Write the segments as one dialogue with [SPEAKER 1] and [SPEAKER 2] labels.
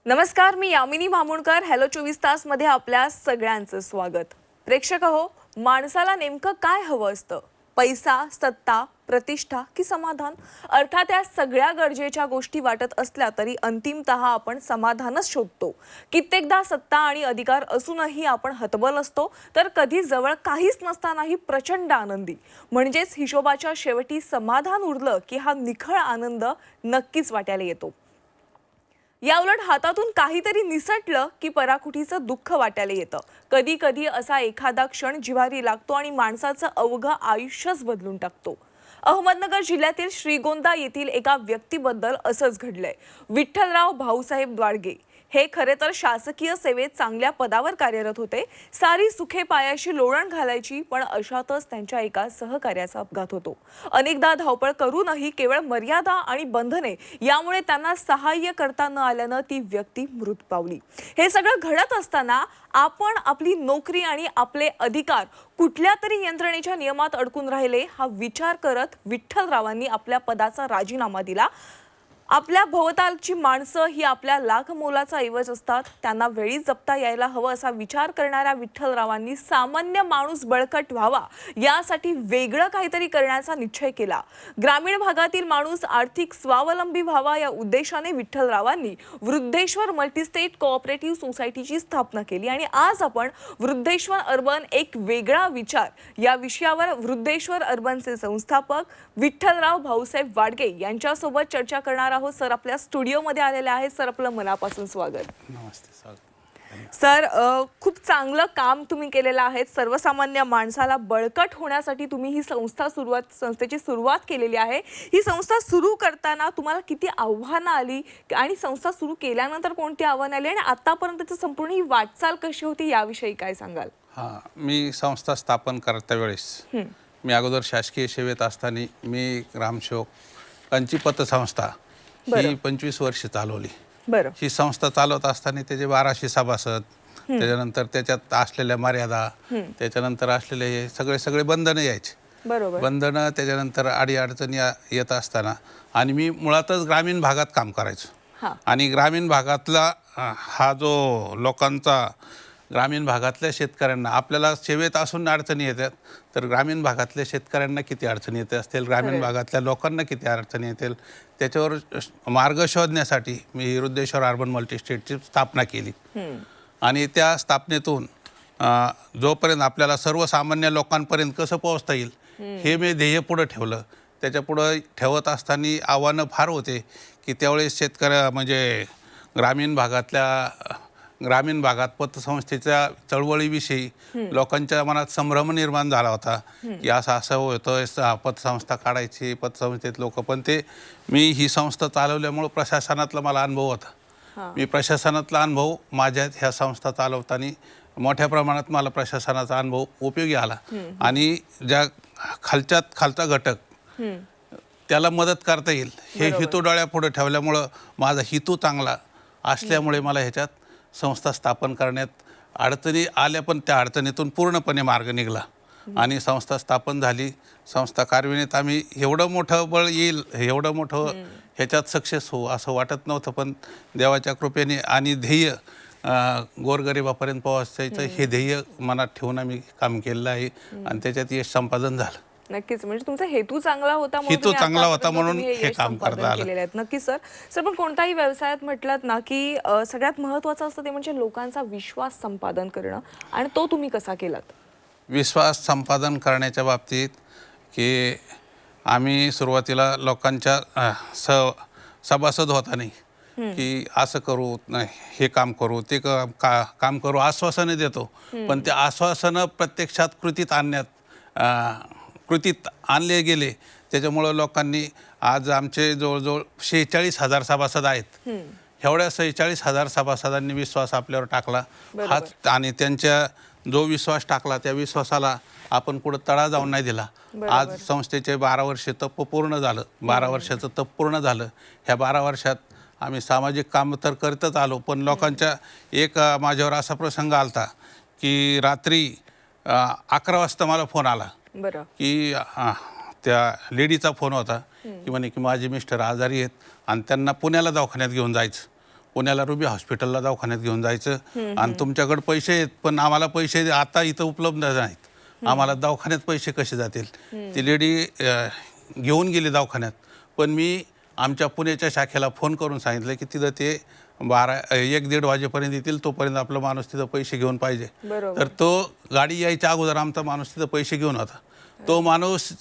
[SPEAKER 1] नमस्कार, मी यामिनी मामुणकर. हॅलो 24 तास मध्ये आपल्या सगळ्यांचं स्वागत. प्रेक्षक हो, माणसाला नेमकं काय हवं असतं? पैसा, सत्ता, प्रतिष्ठा की समाधान? अर्थात या सगळ्या गरजेच्या गोष्टी वाटत असल्या तरी अंतिमतः आपण समाधानच शोधतो. कित्येकदा सत्ता आणि अधिकार असूनही आपण हतबल असतो, तर कधी जवळ काहीच नसतानाही प्रचंड आनंदी. म्हणजेच हिशोबाच्या शेवटी समाधान उरलं की हा निखळ आनंद नक्कीच वाट्याला येतो. याउलट हातातून काहीतरी निसटलं की पराकुटीचं दुःख वाट्याला येतं. कधी कधी असा एखादा क्षण जिव्हारी लागतो आणि माणसाचं अवघं आयुष्यच बदलून टाकतो. अहमदनगर जिल्ह्यातील श्रीगोंदा येथील एका व्यक्तीबद्दल असंच घडलंय. विठ्ठलराव भाऊसाहेब द्वाडगे हे खरे तर शासकीय सेवेत चांगल्या पदावर कार्यरत होते. सारी सुखे पायाशी लोळण घालायची, पण अशातच त्यांच्या एका सहकार्याचा अपघात होतो. अनेकदा धावपळ करूनही केवळ मर्यादा आणि बंधने यामुळे त्यांना सहाय्य करता न आल्यानं ती व्यक्ती मृत पावली. हे सगळं घडत असताना आपण आपली नोकरी आणि आपले अधिकार कुठल्या तरी यंत्रणेच्या नियमात अडकून राहिले हा विचार करत विठ्ठलरावांनी आपल्या पदाचा राजीनामा दिला. आपल्या भोवतालची माणसं ही आपल्या लाख मोलाचा ऐवज असतात. त्यांना वेळी जपता यायला हवं असा विचार करणाऱ्या विठ्ठलरावांनी सामान्य माणूस बळकट व्हावा यासाठी वेगळं काहीतरी करण्याचा निश्चय केला. ग्रामीण भागातील माणूस आर्थिक स्वावलंबी व्हावा या उद्देशाने विठ्ठलरावांनी वृद्धेश्वर मल्टीस्टेट कोऑपरेटिव्ह सोसायटीची स्थापना केली. आणि आज आपण वृद्धेश्वर अर्बन एक वेगळा विचार या विषयावर वृद्धेश्वर अर्बनचे संस्थापक विठ्ठलराव भाऊसाहेब द्वाडगे यांच्यासोबत चर्चा करणार आहोत. सर आपल्या स्टुडिओमध्ये आलेले आहेत. सर आपलं मनापासून स्वागत.
[SPEAKER 2] नमस्ते. स्वागत
[SPEAKER 1] सर, खूप चांगलं काम तुम्ही केलेलं आहे. सर्वसामान्य माणसाला बळकट होण्यासाठी तुम्ही ही संस्थेची सुरुवात केलेली आहे. ही संस्था सुरू करताना तुम्हाला किती आव्हानं आली आणि संस्था सुरू केल्यानंतर कोणती आव्हानं आली आणि आतापर्यंतची संपूर्ण ही वाटचाल कशी होती याविषयी काय सांगाल?
[SPEAKER 2] मी संस्था स्थापन करता वेळेस मी अगोदर शासकीय सेवेत असताना मी ग्रामसेवक कंची पतसंस्था ही 25 वर्ष चालवली. ही संस्था चालवत असताना त्याचे 1200 सभासद, त्याच्यानंतर त्याच्यात असलेल्या मर्यादा, त्याच्यानंतर असलेले हे सगळे बंधनं यायचे. बंधनं त्याच्यानंतर अडीअडचणी येत असताना आणि मी मुळातच ग्रामीण भागात काम करायचो. आणि ग्रामीण भागातला हा जो लोकांचा ग्रामीण भागातल्या शेतकऱ्यांना आपल्याला सेवेत असून अडचणी येतात, तर ग्रामीण भागातल्या शेतकऱ्यांना किती अडचणी येत असतील, ग्रामीण भागातल्या लोकांना किती अडचणी येतील, त्याच्यावर मार्ग शोधण्यासाठी मी वृद्धेश्वर अर्बन मल्टीस्टेटची स्थापना केली. आणि त्या स्थापनेतून जोपर्यंत आपल्याला सर्वसामान्य लोकांपर्यंत कसं पोहोचता येईल हे मी ध्येय पुढं ठेवलं. त्याच्यापुढं ठेवत असताना आव्हानं फार होते की त्यावेळेस म्हणजे ग्रामीण भागात पतसंस्थेच्या चळवळीविषयी लोकांच्या मनात संभ्रम निर्माण झाला होता की असं होतं, पतसंस्था काढायची, पतसंस्थेत लोक. पण मी ही संस्था चालवल्यामुळं प्रशासनातला मला अनुभव होता. मी प्रशासनातला अनुभव माझ्या ह्या संस्था चालवताना मोठ्या प्रमाणात मला प्रशासनाचा अनुभव उपयोगी आला. आणि ज्या खालचा घटक त्याला मदत करता येईल हे हेतू डोळ्यापुढे ठेवल्यामुळं माझा हेतू चांगला असल्यामुळे मला ह्याच्यात संस्था स्थापन करण्यात अडचणी आल्या, पण त्या अडचणीतून पूर्णपणे मार्ग निघाला आणि संस्था स्थापन झाली. संस्था कार्यान्वित आम्ही एवढं मोठं बळ येईल, एवढं मोठं ह्याच्यात सक्सेस होऊ असं वाटत नव्हतं. पण देवाच्या कृपेने आणि ध्येय गोरगरिबापर्यंत पोहोचायचं हे ध्येय मनात ठेवून आम्ही काम केलेलं आहे आणि त्याच्यात यश संपादन झालं.
[SPEAKER 1] नक्कीच, म्हणजे तुमचा हेतू चांगला होता
[SPEAKER 2] म्हणून हे काम करता आलं.
[SPEAKER 1] नक्कीच सर. पण कोणताही व्यवसायात म्हटलात ना की सगळ्यात महत्त्वाचं असतं ते म्हणजे लोकांचा विश्वास संपादन करणं, आणि तो तुम्ही कसा केलात?
[SPEAKER 2] विश्वास संपादन करण्याच्या बाबतीत की आम्ही सुरुवातीला लोकांच्या सभासद होता नाही की असं करू, हे काम करू, ते काम करू, आश्वासनं देतो. पण ते आश्वासनं प्रत्यक्षात कृतीत आणले गेले. त्याच्यामुळं लोकांनी आज आमचे जवळजवळ 46,000 सभासद आहेत. एवढ्या 46,000 सभासदांनी विश्वास आपल्यावर टाकला. आणि त्यांच्या जो विश्वास टाकला त्या विश्वासाला आपण कुठं तडा जाऊन नाही दिला. आज संस्थेचे 12 वर्ष तप पूर्ण झालं. 12 वर्षाचं तप पूर्ण झालं. ह्या 12 वर्षात आम्ही सामाजिक काम तर करतच आलो, पण लोकांच्या माझ्यावर असा प्रसंग आलता की रात्री 11 वाजता मला फोन आला की त्या लेडीचा फोन होता की म्हणे की माझे मिस्टर आजारी आहेत आणि त्यांना पुण्याला दवाखान्यात घेऊन जायचं. पुण्याला रुबी हॉस्पिटलला दवाखान्यात घेऊन जायचं आणि तुमच्याकडे पैसे आहेत पण आम्हाला पैसे आता इथं उपलब्ध नाहीत, आम्हाला दवाखान्यात पैसे कसे जातील. ती लेडी घेऊन गेली दवाखान्यात, पण मी आमच्या पुण्याच्या शाखेला फोन करून सांगितलं की तिथं ते 1-1:30 वाजेपर्यंत येतील, तोपर्यंत आपला माणूस तिथं पैसे घेऊन पाहिजे. तर तो गाडी यायच्या अगोदर आमचा माणूस तिथं पैसे घेऊन होता. तो माणूस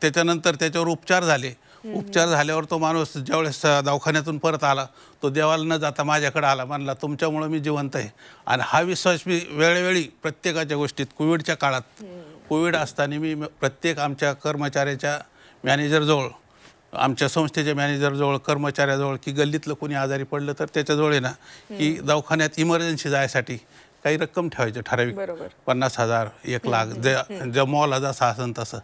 [SPEAKER 2] त्याच्यानंतर त्याच्यावर उपचार झाले. उपचार झाल्यावर तो माणूस ज्यावेळेस दवाखान्यातून परत आला, तो देवाला न जाता माझ्याकडे आला, म्हणला तुमच्यामुळं मी जिवंत आहे. आणि हा विश्वास मी वेळोवेळी प्रत्येकाच्या गोष्टीत, कोविडच्या काळात, कोविड असताना मी प्रत्येक आमच्या कर्मचाऱ्याच्या मॅनेजरजवळ, आमच्या संस्थेच्या मॅनेजरजवळ, कर्मचाऱ्याजवळ, की गल्लीतलं कोणी आजारी पडलं तर त्याच्याजवळ आहे ना, की दवाखान्यात इमर्जन्सी जायसाठी काही रक्कम ठेवायची ठराविक, 50,000, 1,00,000, ज्या मॉलला जसं असेल तसं,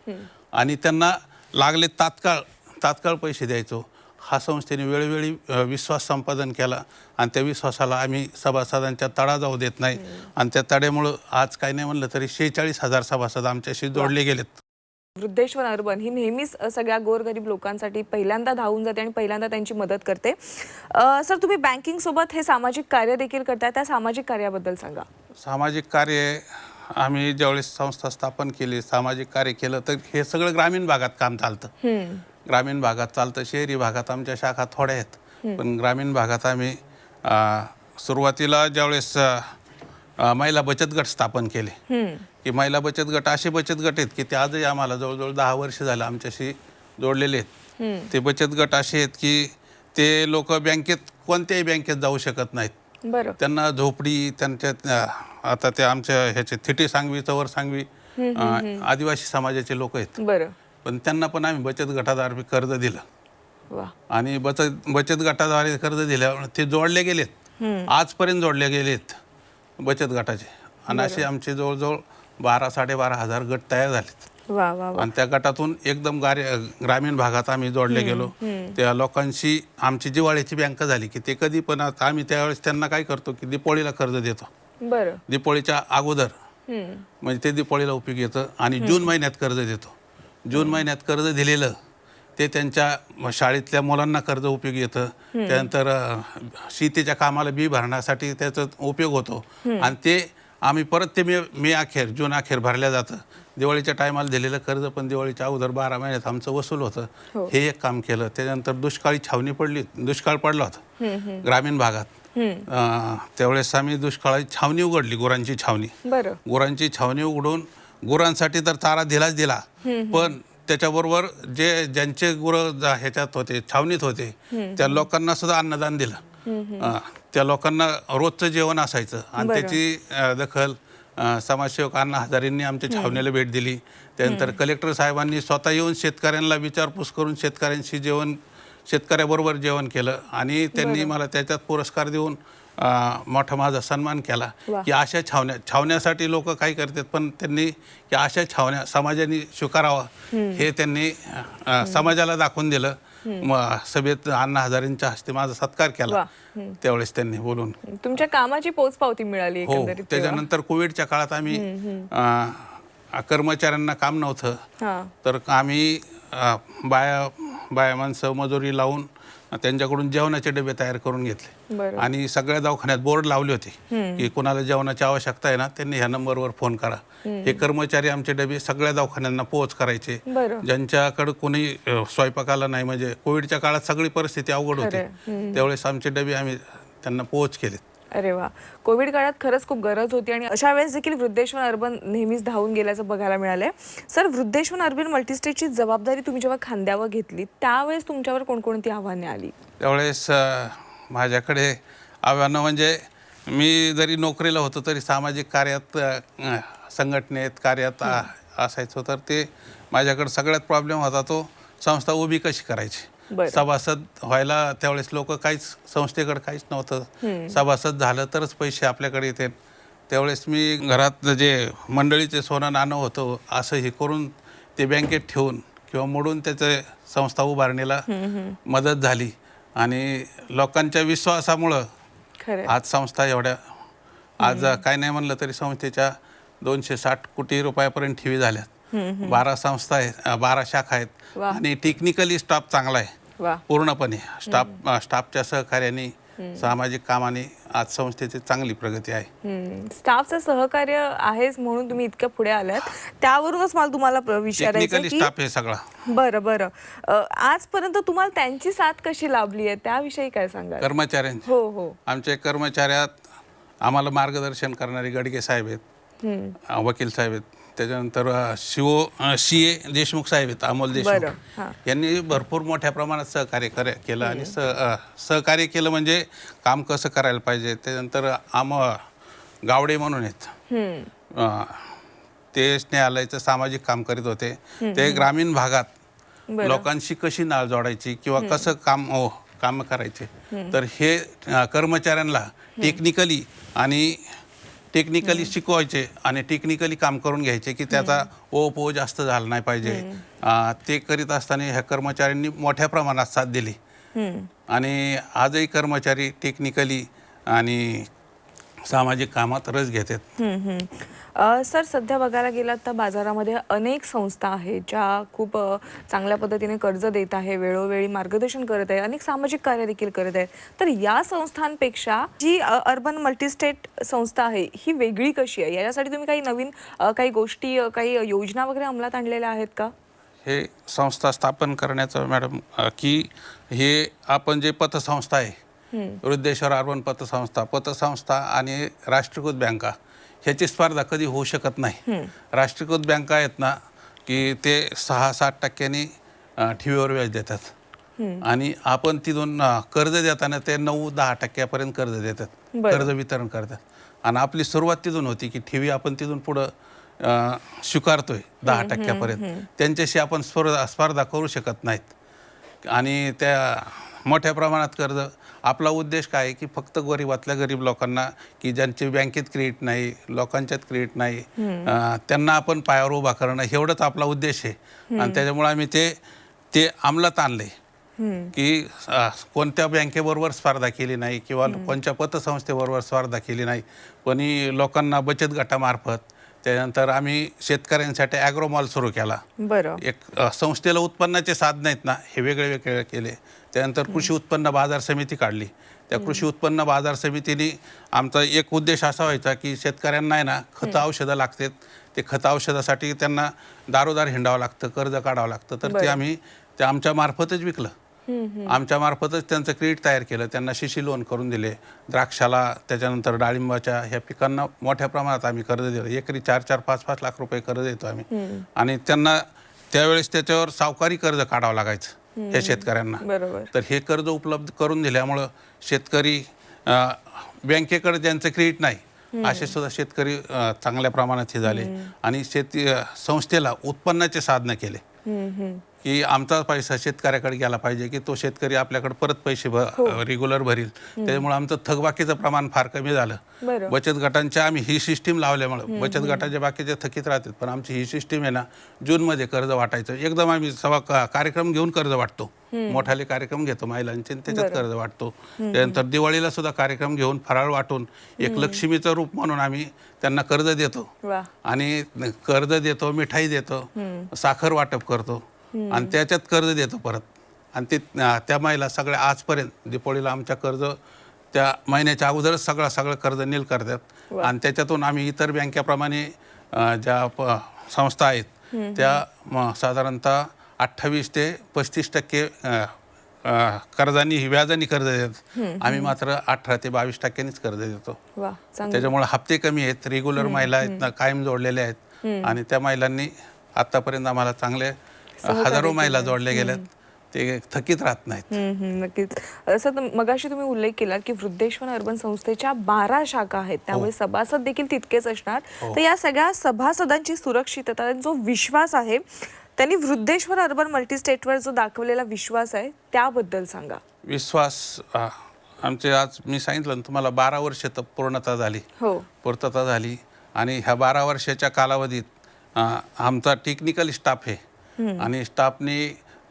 [SPEAKER 2] आणि त्यांना लागले तात्काळ पैसे द्यायचो. हा संस्थेने वेळोवेळी विश्वास संपादन केला आणि त्या विश्वासाला आम्ही सभासदांच्या तडा जाऊ देत नाही. आणि त्या तड्यामुळं आज काही नाही म्हणलं तरी 46,000 सभासद आमच्याशी जोडले गेलेत.
[SPEAKER 1] वृद्धेश्वर अर्बन ही नेहमीच सगळ्या गोरगरीब लोकांसाठी पहिल्यांदा धावून जाते आणि पहिल्यांदा त्यांची मदत करते. सर, तुम्ही बँकिंग सोबत हे सामाजिक कार्य देखील करताय, त्या सामाजिक कार्याबद्दल सांगा.
[SPEAKER 2] सामाजिक कार्य आम्ही ज्यावेळेस संस्था स्थापन केली, सामाजिक कार्य केलं, तर हे सगळं ग्रामीण भागात काम चालतं. ग्रामीण भागात चालतं. शहरी भागात आमच्या शाखा थोड्या आहेत, पण ग्रामीण भागात आम्ही सुरुवातीला ज्यावेळेस महिला बचत गट स्थापन केले, की महिला बचत गट असे बचत गट आहेत की ते आजही आम्हाला जवळजवळ 10 वर्ष झालं आमच्याशी जोडलेले आहेत. ते बचत गट असे आहेत की ते लोक कोणत्याही बँकेत जाऊ शकत नाहीत. त्यांना झोपडी, त्यांच्या आता ते आमच्या ह्याचे थिटी सांगवी, चवर सांगवी आदिवासी समाजाचे लोक आहेत, पण त्यांना पण आम्ही बचत गटाद्वारे कर्ज दिलं. आणि बचत गटाद्वारे कर्ज दिल्यावर ते जोडले गेलेत, आजपर्यंत जोडले गेलेत बचत गटाचे. आणि असे आमचे जवळजवळ 12-12.5 हजार गट तयार झालेत. आणि त्या गटातून एकदम ग्रामीण भागात आम्ही जोडले गेलो. त्या लोकांशी आमची जिव्हाळ्याची बँक झाली की ते कधी पण आम्ही त्यावेळेस त्यांना काय करतो की दिपोळीला कर्ज देतो. दिपोळीच्या अगोदर म्हणजे ते दिपोळीला उपयोग येतं. आणि जून महिन्यात कर्ज देतो. जून महिन्यात कर्ज दिलेलं ते त्यांच्या शाळेतल्या मुलांना कर्ज उपयोग येतं. त्यानंतर शेतीच्या कामाला बी भरण्यासाठी त्याचा उपयोग होतो. आणि ते आम्ही परत ते जून अखेर भरल्या जातं. दिवाळीच्या टायमाला दिलेलं कर्ज पण दिवाळीच्या अगोदर 12 महिन्यात आमचं वसूल होतं. हे एक काम केलं. त्याच्यानंतर दुष्काळ पडला होता ग्रामीण भागात. त्यावेळेस आम्ही दुष्काळाची छावणी उघडली, गुरांची छावणी. गुरांची छावणी उघडून गुरांसाठी तर चारा दिला, पण त्याच्याबरोबर ज्यांचे गुरं ह्याच्यात होते, छावणीत होते, त्या लोकांना सुद्धा अन्नदान दिलं. त्या लोकांना रोजचं जेवण असायचं. आणि त्याची दखल समाजसेवक अण्णा हजारेंनी आमच्या छावणीला भेट दिली. त्यानंतर कलेक्टर साहेबांनी स्वतः येऊन शेतकऱ्यांना विचारपूस करून शेतकऱ्याबरोबर जेवण केलं. आणि त्यांनी मला त्याच्यात पुरस्कार देऊन मोठा माझा सन्मान केला. की अशा छावण्यासाठी लोक काय करतात, पण त्यांनी की अशा छावण्या समाजाने स्वीकारावा हे त्यांनी समाजाला दाखवून दिलं. सभेत अण्णा हजारेंच्या हस्ते माझा सत्कार केला. त्यावेळेस त्यांनी बोलून
[SPEAKER 1] तुमच्या कामाची पोचपावती मिळाली.
[SPEAKER 2] हो. त्याच्यानंतर कोविडच्या काळात आम्ही कर्मचाऱ्यांना काम नव्हतं, तर आम्ही बाया माणसं मजुरी लावून त्यांच्याकडून जेवणाचे डबे तयार करून घेतले. आणि सगळ्या दवाखान्यात बोर्ड लावले होते की कोणाला जेवणाची आवश्यकता आहे ना, त्यांनी ह्या नंबरवर फोन करा. हे कर्मचारी आमचे डबे सगळ्या दवाखान्यांना पोहोच करायचे. ज्यांच्याकडे कोणी स्वयंपाकाला नाही, म्हणजे कोविडच्या काळात सगळी परिस्थिती अवघड होती, त्यावेळेस आमचे डबे आम्ही त्यांना पोहोच केले.
[SPEAKER 1] अरे वा, कोविड काळात खरंच खूप गरज होती आणि अशा वेळेस देखील वृद्धेश्वर अर्बन नेहमीच धावून गेल्याचं बघायला मिळालंय. सर, वृद्धेश्वर अर्बन मल्टीस्टेटची जबाबदारी तुम्ही जेव्हा खांद्यावर घेतली त्यावेळेस तुमच्यावर कोणकोणती आव्हाने आली?
[SPEAKER 2] त्यावेळेस माझ्याकडे आव्हानं म्हणजे मी जरी नोकरीला होतो तरी सामाजिक कार्यात, संघटनेत कार्यात असायचो, तर ते माझ्याकडे सगळ्यात प्रॉब्लेम होता तो संस्था उभी कशी करायची. सभासद व्हायला त्यावेळेस लोक संस्थेकडे काहीच नव्हतं. सभासद झालं तरच पैसे आपल्याकडे येते. त्यावेळेस मी घरात जे मंडळीचे सोनं नाणं होतं असं हे करून ते बँकेत ठेवून किंवा मोडून त्याचे संस्था उभारणीला मदत झाली. आणि लोकांच्या विश्वासामुळं आज संस्था एवढ्या, आज काय नाही म्हणलं तरी संस्थेच्या 260 कोटी रुपयापर्यंत ठेवी झाल्यात. 12 संस्था आहेत, 12 शाखा आहेत. आणि टेक्निकली स्टाफ चांगला आहे पूर्णपणे. स्टाफच्या सहकार्याने सामाजिक कामाने आज संस्थेची चांगली प्रगती आहे.
[SPEAKER 1] स्टाफचं सहकार्य आहेच म्हणून तुम्ही इतक्या पुढे आलात, त्यावरूनच मला तुम्हाला विचारायचं
[SPEAKER 2] टेक्निकली
[SPEAKER 1] की
[SPEAKER 2] स्टाफ आहे सगळा.
[SPEAKER 1] बरं आजपर्यंत तुम्हाला त्यांची साथ कशी लाभली आहे त्याविषयी काय सांगाल?
[SPEAKER 2] कर्मचाऱ्यांचे
[SPEAKER 1] हो
[SPEAKER 2] आमच्या कर्मचाऱ्यात आम्हाला मार्गदर्शन करणारे गडगे साहेब आहेत, वकील साहेब आहेत, त्याच्यानंतर CA देशमुख साहेब आहेत, अमोल देशमुख. यांनी भरपूर मोठ्या प्रमाणात सहकार्य केलं आणि सहकार्य केलं म्हणजे काम कसं करायला पाहिजे. त्याच्यानंतर गावडे म्हणून आहेत, ते स्नेहालयाचं सामाजिक काम करीत होते. ते ग्रामीण भागात लोकांशी कशी नाळ जोडायची किंवा कसं काम करायचे, तर हे कर्मचाऱ्यांना टेक्निकली शिकवायचे आणि टेक्निकली काम करून घ्यायचे की त्याचा ओपो जास्त झाला नाही पाहिजे. ते करीत असताना ह्या कर्मचाऱ्यांनी मोठ्या प्रमाणात साथ दिली आणि आजही कर्मचारी टेक्निकली आणि सामाजिक कामात रस घेतात.
[SPEAKER 1] सर, सध्या बघायला गेलात तर बाजारामध्ये अनेक संस्था आहेत ज्या खूप चांगल्या पद्धतीने कर्ज देत आहे, वेळोवेळी मार्गदर्शन करत आहे, अनेक सामाजिक कार्य देखील करत आहेत. तर या संस्थांपेक्षा जी अर्बन मल्टीस्टेट संस्था आहे ही वेगळी कशी आहे? यासाठी तुम्ही काही नवीन काही गोष्टी, काही योजना वगैरे अंमलात आणलेल्या आहेत का?
[SPEAKER 2] हे संस्था स्थापन करण्याचं मॅडम की हे आपण जे पतसंस्था आहे, वृद्धेश्वर अर्बन पतसंस्था आणि राष्ट्रीयकृत बँका ह्याची स्पर्धा कधी होऊ शकत नाही. राष्ट्रीयकृत बँका आहेत ना की ते 6-7% ठेवीवर व्याज देतात आणि आपण तिथून कर्ज देताना ते 9-10% कर्ज देतात, कर्ज वितरण करतात. आणि आपली सुरुवात तिथून होती की ठेवी आपण तिथून पुढं स्वीकारतोय 10% त्यांच्याशी आपण स्पर्धा करू शकत नाहीत. आणि त्या मोठ्या प्रमाणात कर्ज, आपला उद्देश काय आहे की फक्त गरीबातल्या गरीब लोकांना की ज्यांचे बँकेत क्रेडिट नाही, लोकांच्यात क्रेडिट नाही, त्यांना आपण पायावर उभा करणं, एवढंच आपला उद्देश आहे. आणि त्याच्यामुळे आम्ही ते अंमलात आणले की कोणत्या बँकेबरोबर स्पर्धा केली नाही किंवा कोणत्या पतसंस्थेबरोबर स्पर्धा केली नाही, पण लोकांना बचत गटामार्फत. त्यानंतर आम्ही शेतकऱ्यांसाठी ॲग्रोमॉल सुरू केला. एक संस्थेला उत्पन्नाचे साधन आहेत ना, हे वेगळे केले. त्यानंतर कृषी उत्पन्न बाजार समिती काढली. त्या कृषी उत्पन्न बाजार समितीने आमचा एक उद्देश असा व्हायचा की शेतकऱ्यांना आहे ना खतं औषधं लागतात, ते खतं औषधासाठी त्यांना दारोदार हिंडावं लागतं, कर्ज काढावं लागतं, तर ते आम्ही आमच्या मार्फतच विकलं. आमच्या मार्फतच त्यांचं क्रेडिट तयार केलं, त्यांना शिशी लोन करून दिले. द्राक्षाला, त्याच्यानंतर डाळिंबाच्या ह्या पिकांना मोठ्या प्रमाणात आम्ही कर्ज दिलं. एकरी 4-5 लाख रुपये कर्ज देतो आम्ही. आणि त्यांना त्यावेळेस त्याच्यावर सावकारी कर्ज काढावं लागायचं ह्या शेतकऱ्यांना. तर हे कर्ज उपलब्ध करून दिल्यामुळं शेतकरी, बँकेकडे ज्यांचं क्रेडिट नाही असे सुद्धा शेतकरी चांगल्या प्रमाणात हे झाले. आणि संस्थेला उत्पन्नाचे साधनं केले की आमचा पैसा शेतकऱ्याकडे गेला पाहिजे की तो शेतकरी आपल्याकडे परत पैसे रेग्युलर भरील. त्यामुळे आमचं थकबाकीचं प्रमाण फार कमी झालं. बचत गटांच्या आम्ही ही सिस्टीम लावल्यामुळं बचत गटाच्या बाकीचे थकीत राहतात, पण आमची ही सिस्टीम आहे ना, जूनमध्ये कर्ज वाटायचं. एकदम आम्ही कार्यक्रम घेऊन कर्ज वाटतो, मोठाले कार्यक्रम घेतो महिलांचे, त्याच्यात कर्ज वाटतो. त्यानंतर दिवाळीला सुद्धा कार्यक्रम घेऊन फराळ वाटून एक लक्ष्मीचं रूप म्हणून आम्ही त्यांना कर्ज देतो. आणि कर्ज देतो, मिठाई देतो, साखर वाटप करतो आणि त्याच्यात कर्ज देतो परत. आणि त्या महिला सगळ्या आजपर्यंत दिपोळीला आमच्या कर्ज त्या महिन्याच्या अगोदरच सगळं कर्ज नील करतात. आणि त्याच्यातून आम्ही इतर बँकेप्रमाणे ज्या संस्था आहेत त्या साधारणतः 28 ते 35% व्याजाने कर्ज देतात. आम्ही मात्र 18 ते 22% कर्ज देतो. त्याच्यामुळे हप्ते कमी आहेत, रेग्युलर महिला आहेत, कायम जोडलेल्या आहेत. आणि त्या महिलांनी आतापर्यंत आम्हाला चांगले हजारो महिला जोडल्या गेल्यात, ते थकीत राहत नाहीत.
[SPEAKER 1] नक्कीच. असं मगाशी तुम्ही उल्लेख केला की वृद्धेश्वर अर्बन संस्थेच्या 12 शाखा आहेत, त्यामुळे सभासद देखील तितकेच असणार. तर या सगळ्या सभासदांची सुरक्षितता, जो विश्वास आहे, त्यांनी वृद्धेश्वर अर्बन मल्टीस्टेटवर जो दाखवलेला विश्वास आहे त्याबद्दल सांगा.
[SPEAKER 2] विश्वास आमचे आज मी सांगितलं ना तुम्हाला 12 वर्ष पूर्तता झाली. आणि ह्या 12 वर्षाच्या कालावधीत आमचा टेक्निकल स्टाफ आहे आणि स्टाफने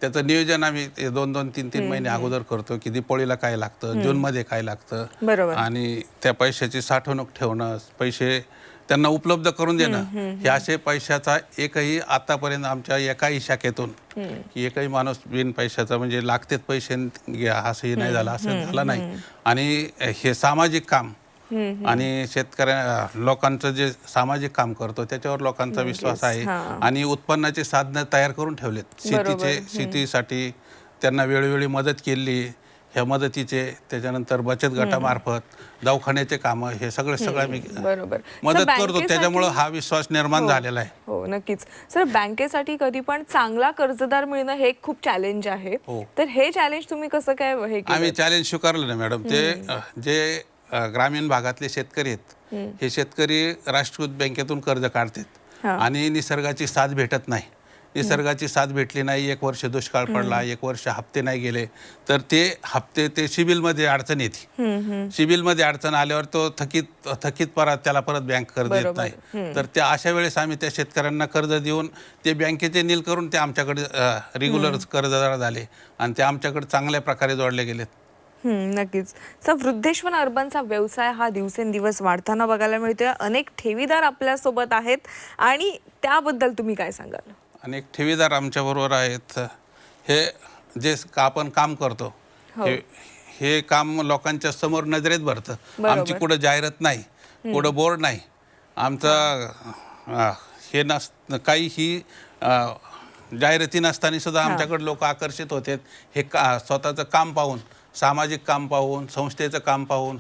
[SPEAKER 2] त्याचं नियोजन आम्ही 2-3 महिने अगोदर करतो की दिपोळीला काय लागतं, जूनमध्ये काय लागतं, आणि त्या पैशाची साठवणूक ठेवणं, पैसे त्यांना उपलब्ध करून देणं, हे असे पैशाचा एकही आतापर्यंत आमच्या एकाही शाखेतून की एकही माणूस बिन पैशाचा म्हणजे लागतेच पैसे घ्या असंही नाही झालं, असं झालं नाही. आणि हे सामाजिक काम आणि लोकांचं जे सामाजिक काम करतो त्याच्यावर लोकांचा विश्वास आहे. आणि उत्पन्नाची साधनं तयार करून ठेवलेत शेतीसाठी. त्यांना वेळोवेळी मदत केली, ह्या मदतीचे, त्याच्यानंतर बचत गटामार्फत दवाखान्याचे कामं, हे सगळं मी मदत करतो. त्याच्यामुळे हा विश्वास निर्माण झालेला आहे.
[SPEAKER 1] हो, नक्कीच. सर, बँकेसाठी कधी पण चांगला कर्जदार मिळणं हे खूप चॅलेंज आहे. तर हे चॅलेंज तुम्ही कसं काय हे केलं?
[SPEAKER 2] आम्ही चॅलेंज स्वीकारलं ना मॅडम. जे ग्रामीण भागातले शेतकरी आहेत, हे शेतकरी राष्ट्रीय बँकेतून कर्ज काढतात आणि निसर्गाची साथ भेटत नाही. निसर्गाची साथ भेटली नाही, एक वर्ष दुष्काळ पडला, एक वर्ष हप्ते नाही गेले, तर ते सिबिलमध्ये अडचण येते. सिबिलमध्ये अडचण आल्यावर तो थकीत त्याला परत बँक कर्ज देत नाही. तर त्या अशा वेळेस आम्ही त्या शेतकऱ्यांना कर्ज देऊन ते बँकेचे नील करून ते आमच्याकडे रेग्युलर कर्जदार झाले आणि ते आमच्याकडे चांगल्या प्रकारे जोडले गेलेत.
[SPEAKER 1] नक्कीच. सर, वृद्धेश्वर अर्बनचा व्यवसाय हा दिवसेंदिवस वाढताना बघायला मिळतोय. अनेक ठेवीदार आपल्या सोबत आहेत आणि त्याबद्दल तुम्ही काय सांगाल?
[SPEAKER 2] अनेक ठेवीदार आमच्या बरोबर आहेत. हे जे आपण काम करतो, हे काम लोकांच्या समोर नजरेत भरतं. आमची कुठं जाहिरात नाही, कुठं बोर्ड नाही. आमचं हे काहीही जाहिराती नसताना सुद्धा आमच्याकडे लोक आकर्षित होते. हे स्वतःचं काम पाहून, सामाजिक काम पाहून, संस्थेचं काम पाहून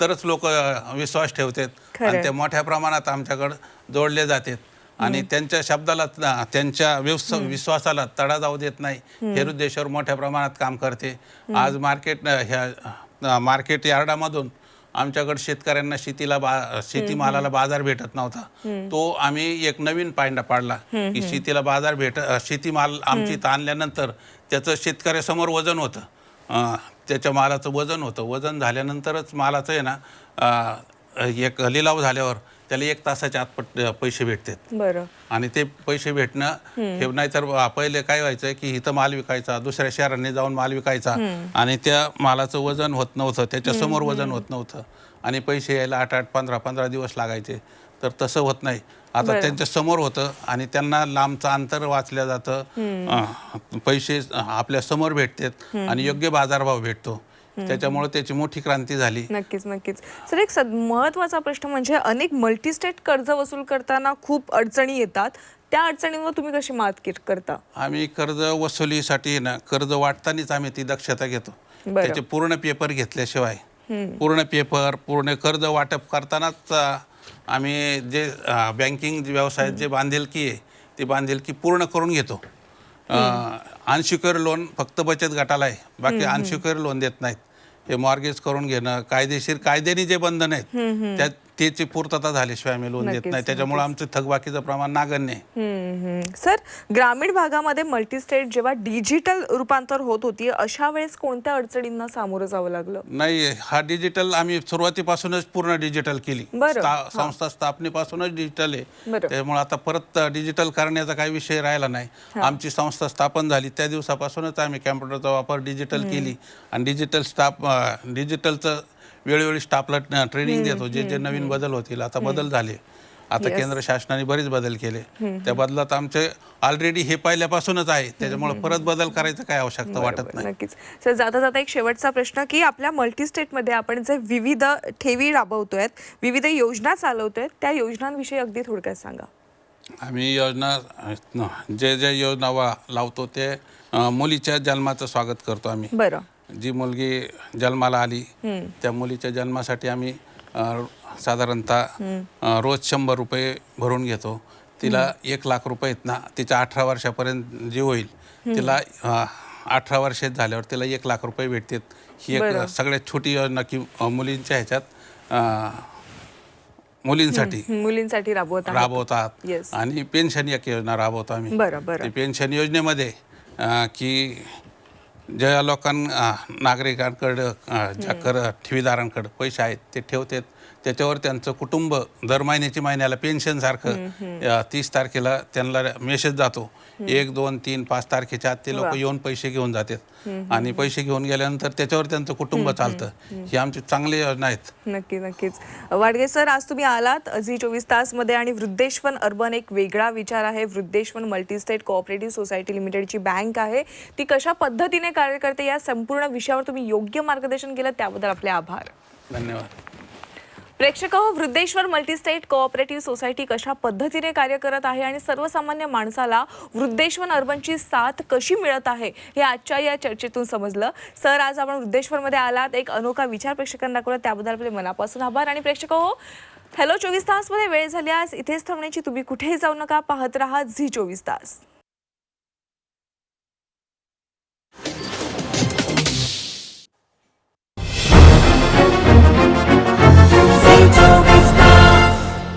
[SPEAKER 2] तरच लोक विश्वास ठेवतात आणि ते मोठ्या प्रमाणात आमच्याकडे जोडले जातात. आणि त्यांच्या शब्दाला, त्यांच्या विश्वासाला तडा जाऊ देत नाही. हे वृद्धेश्वर मोठ्या प्रमाणात काम करते. आज मार्केट यार्डामधून आमच्याकडे शेतकऱ्यांना शेतीमालाला बाजार भेटत नव्हता. तो आम्ही एक नवीन पायंडा पाडला की शेतीमाल आमची आणल्यानंतर त्याचं शेतकऱ्यासमोर वजन होतं, त्याच्या मालाचं वजन होतं. वजन झाल्यानंतरच मालाचं आहे ना, एक लिलाव झाल्यावर त्याला 1 तासाच्या आत पैसे भेटतात. आणि ते पैसे भेटणं हे नाहीतर पहिले काय व्हायचं की इथं माल विकायचा, दुसऱ्या शहरांनी जाऊन माल विकायचा आणि त्या मालाचं वजन होत नव्हतं, त्याच्यासमोर वजन होत नव्हतं आणि पैसे यायला 8-8, 15-15 दिवस लागायचे. तर तसं होत नाही. आता त्यांच्या समोर होतं आणि त्यांना लांबचं अंतर वाचलं जातं, पैसे आपल्या समोर भेटतात आणि योग्य बाजारभाव भेटतो. त्याच्यामुळे त्याची मोठी क्रांती झाली.
[SPEAKER 1] नक्कीच. सर, एक महत्त्वाचा प्रश्न म्हणजे अनेक मल्टीस्टेट कर्ज वसूल करताना खूप अडचणी येतात. त्या अडचणींवर तुम्ही कशी मात करता?
[SPEAKER 2] आम्ही कर्ज वसुलीसाठी ना, कर्ज वाटतानाच आम्ही ती दक्षता घेतो. त्याचे पूर्ण पेपर घेतल्याशिवाय, पूर्ण कर्ज वाटप करतानाच आम्ही जे बँकिंग व्यवसायात जे बांधिलकी आहे ती बांधिलकी पूर्ण करून घेतो. अनसिक्युअर्ड लोन फक्त बचत गटाला आहे, बाकी अनसिक्युअर्ड लोन देत नाहीत. हे मॉर्गेज करून घेणं, कायद्याने जे बंधन आहेत त्याची पूर्तता झाल्याशिवाय आम्ही लोन देत नाही. त्याच्यामुळे आमचं थकबाकीचं प्रमाण नागण्य आहे.
[SPEAKER 1] सर, ग्रामीण भागामध्ये मल्टीस्टेट जेव्हा डिजिटल रूपांतर होत होती, अशा वेळेस कोणत्या अडचणींना सामोरं जावं लागलं?
[SPEAKER 2] नाही, हा डिजिटल आम्ही सुरुवातीपासूनच पूर्ण डिजिटल केली. संस्था स्थापनेपासूनच डिजिटल आहे. त्यामुळे आता परत डिजिटल करण्याचा काही विषय राहिला नाही. आमची संस्था स्थापन झाली त्या दिवसापासूनच आम्ही कॅम्प्युटरचा वापर डिजिटल केली आणि डिजिटलचं वेळोवेळी स्टाफला ट्रेनिंग देतो. जे नवीन बदल होतील, आता बदल झाले. आता केंद्र शासनाने बरेच बदल केले. त्या बदलात आमचे ऑलरेडी हे पहिल्यापासूनच आहे, त्याच्यामुळे परत बदल करायचं काय आवश्यकता वाटत नाही.
[SPEAKER 1] नक्कीच. सर, जाता एक शेवटचा प्रश्न की आपल्या मल्टीस्टेटमध्ये आपण जे विविध ठेवी राबवतोय, विविध योजना चालवतोय, त्या योजनांविषयी अगदी थोडक्यात सांगा.
[SPEAKER 2] आम्ही योजना जे योजना लावतो ते मुलीच्या जन्माचं स्वागत करतो आम्ही. जी मुलगी जन्माला आली त्या मुलीच्या जन्मासाठी आम्ही साधारणतः रोज 100 रुपये भरून घेतो. तिला 1 लाख रुपये आहेत ना, तिच्या 18 वर्षापर्यंत जी होईल तिला 18 वर्षात झाल्यावर तिला 1 लाख रुपये भेटतात. ही एक सगळ्यात छोटी योजना की मुलींच्या ह्याच्यात मुलींसाठी राबवतात. आणि पेन्शन एक योजना राबवतो आम्ही. पेन्शन योजनेमध्ये की ज्या नागरिकांकडं ज्या ठेवीदारांकडे पैसे आहेत ते ठेवतात, त्याच्यावर त्यांचं कुटुंब दर महिन्याला पेन्शन सारखं 30 तारखेला त्यांना मेसेज जातो. 1, 2, 3, 5 तारखेच्या आत ते लोक येऊन पैसे घेऊन जातात आणि पैसे घेऊन गेल्यानंतर त्याच्यावर त्यांचं कुटुंब चालतं. ही आमची चांगली योजना आहेत.
[SPEAKER 1] नक्कीच. वाडगे सर, आज तुम्ही आलात झी 24 तास मध्ये आणि वृद्धेश्वर अर्बन एक वेगळा विचार आहे. वृद्धेश्वर मल्टीस्टेट कोऑपरेटिव्ह सोसायटी लिमिटेडची बँक आहे, ती कशा पद्धतीने कार्य करते या संपूर्ण विषयावर तुम्ही योग्य मार्गदर्शन केलं, त्याबद्दल आपले आभार.
[SPEAKER 2] धन्यवाद.
[SPEAKER 1] प्रेक्षक हो, वृद्धेश्वर मल्टीस्टेट कोऑपरेटिव्ह सोसायटी कशा पद्धतीने कार्य करत आहे आणि सर्वसामान्य माणसाला वृद्धेश्वर अर्बनची साथ कशी मिळत आहे हे आजच्या या चर्चेतून समजलं. सर, आज आपण वृद्धेश्वरमध्ये आलात, एक अनोखा विचार प्रेक्षकांना दाखवला, त्याबद्दल आपले मनापासून आभार. आणि प्रेक्षक हो, हॅलो 24 तास मध्ये वेळ झाली आज इथेच थांबण्याची. तुम्ही कुठेही जाऊ नका, पाहत राहा झी 24 तास.